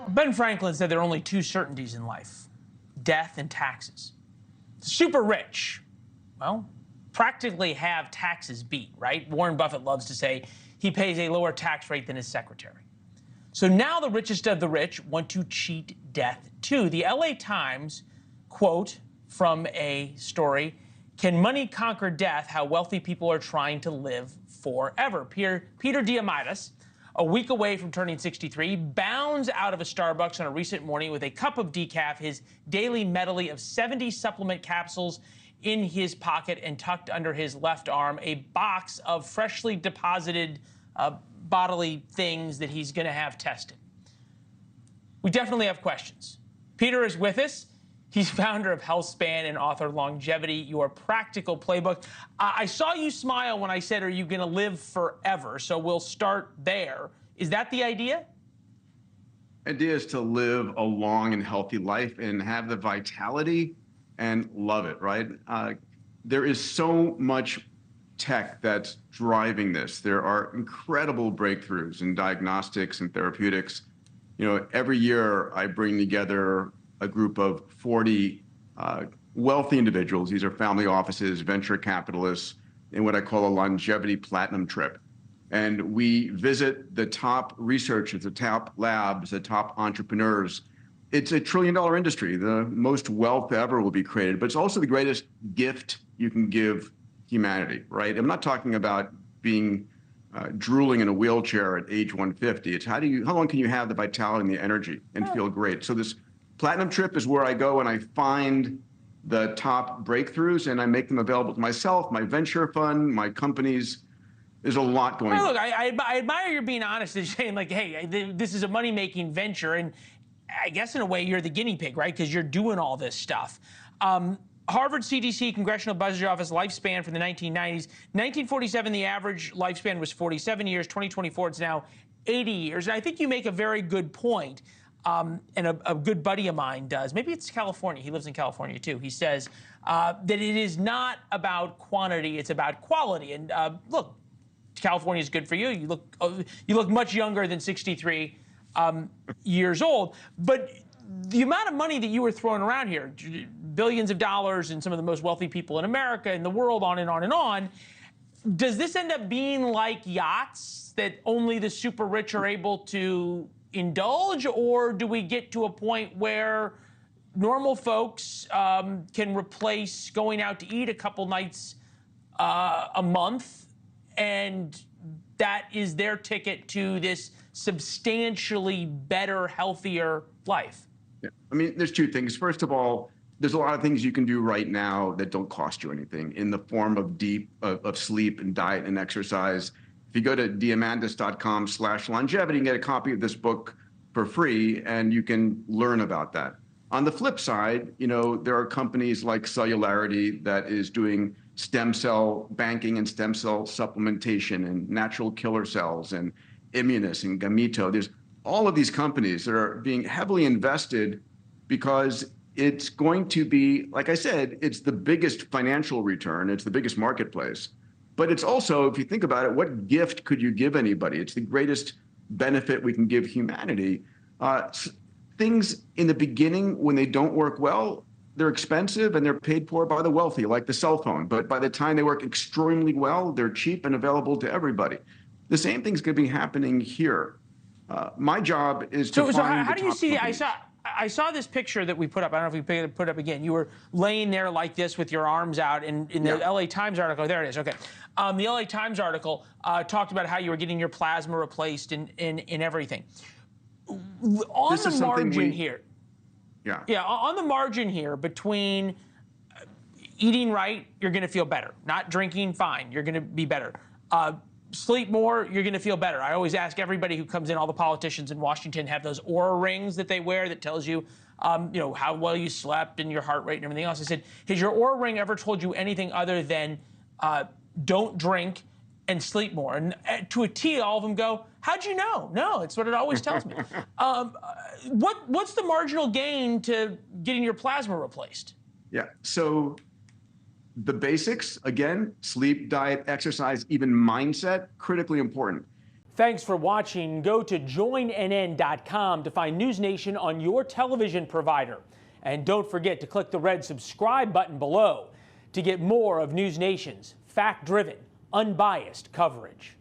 Ben Franklin said there are only two certainties in life: death and taxes. Super rich, well, practically have taxes beat, right? Warren Buffett loves to say he pays a lower tax rate than his secretary. So now the richest of the rich want to cheat death too. The LA Times quote from a story: "Can money conquer death? How wealthy people are trying to live forever." Peter Diamandis, a week away from turning 63, bounds out of a Starbucks on a recent morning with a cup of decaf, his daily medley of 70 supplement capsules in his pocket, and tucked under his left arm, a box of freshly deposited bodily things that he's going to have tested. We definitely have questions. Peter is with us. He's founder of HealthSpan and author of Longevity, Your Practical Playbook. I saw you smile when I said, are you going to live forever? So we'll start there. Is that the idea? The idea is to live a long and healthy life and have the vitality and love it, right? There is so much tech that's driving this. There are incredible breakthroughs in diagnostics and therapeutics. You know, every year I bring together a group of 40 wealthy individuals. These are family offices, venture capitalists, in what I call a longevity platinum trip. And we visit the top researchers, the top labs, the top entrepreneurs. It's a $1 trillion industry. The most wealth ever will be created, but it's also the greatest gift you can give humanity, right? I'm not talking about being drooling in a wheelchair at age 150. It's how long can you have the vitality and the energy and feel great? So this platinum trip is where I go and I find the top breakthroughs and I make them available to myself, my venture fund, my companies. There's a lot going on. Look, I admire your being honest and saying, like, hey, this is a money-making venture. And I guess in a way you're the guinea pig, right? Because you're doing all this stuff. Harvard CDC Congressional Budget Office lifespan from the 1990s. 1947, the average lifespan was 47 years. 2024, it's now 80 years. And I think you make a very good point. And a good buddy of mine does. Maybe it's California. He lives in California, too. He says that it is not about quantity. It's about quality. And look, California is good for you. You look much younger than 63 years old. But the amount of money that you were throwing around here, billions of dollars, and some of the most wealthy people in America and the world, on and on and on, does this end up being like yachts that only the super rich are able to indulge, or do we get to a point where normal folks can replace going out to eat a couple nights a month, and that is their ticket to this substantially better, healthier life? Yeah. I mean, there's two things. First of all, there's a lot of things you can do right now that don't cost you anything in the form of sleep and diet and exercise. If you go to diamandis.com/longevity, you can get a copy of this book for free, and you can learn about that. On the flip side, you know, there are companies like Cellularity that is doing stem cell banking and stem cell supplementation and natural killer cells and Immunis and Gamito. There's all of these companies that are being heavily invested because it's going to be, like I said, it's the biggest financial return. It's the biggest marketplace. But it's also, if you think about it, what gift could you give anybody? It's the greatest benefit we can give humanity. Things in the beginning, when they don't work well, they're expensive and they're paid for by the wealthy, like the cell phone. But by the time they work extremely well, they're cheap and available to everybody. The same thing's going to be happening here. My job is to find. So how do you see? I saw this picture that we put up. I don't know if we put it up again. You were laying there like this with your arms out, and in the LA Times article, there it is. Okay, the LA Times article talked about how you were getting your plasma replaced and everything. On the margin here, on the margin here between eating right, you're going to feel better. Not drinking, fine, you're going to be better. Sleep more, you're going to feel better. I always ask everybody who comes in, all the politicians in Washington have those Oura rings that they wear that tells you, you know, how well you slept and your heart rate and everything else. I said, has your Oura ring ever told you anything other than don't drink and sleep more? And to a T, all of them go, how'd you know? No, it's what it always tells me. What's the marginal gain to getting your plasma replaced? Yeah, so the basics, again, sleep, diet, exercise, even mindset, critically important. Thanks for watching. Go to joinnn.com to find NewsNation on your television provider. And don't forget to click the red subscribe button below to get more of NewsNation's fact-driven, unbiased coverage.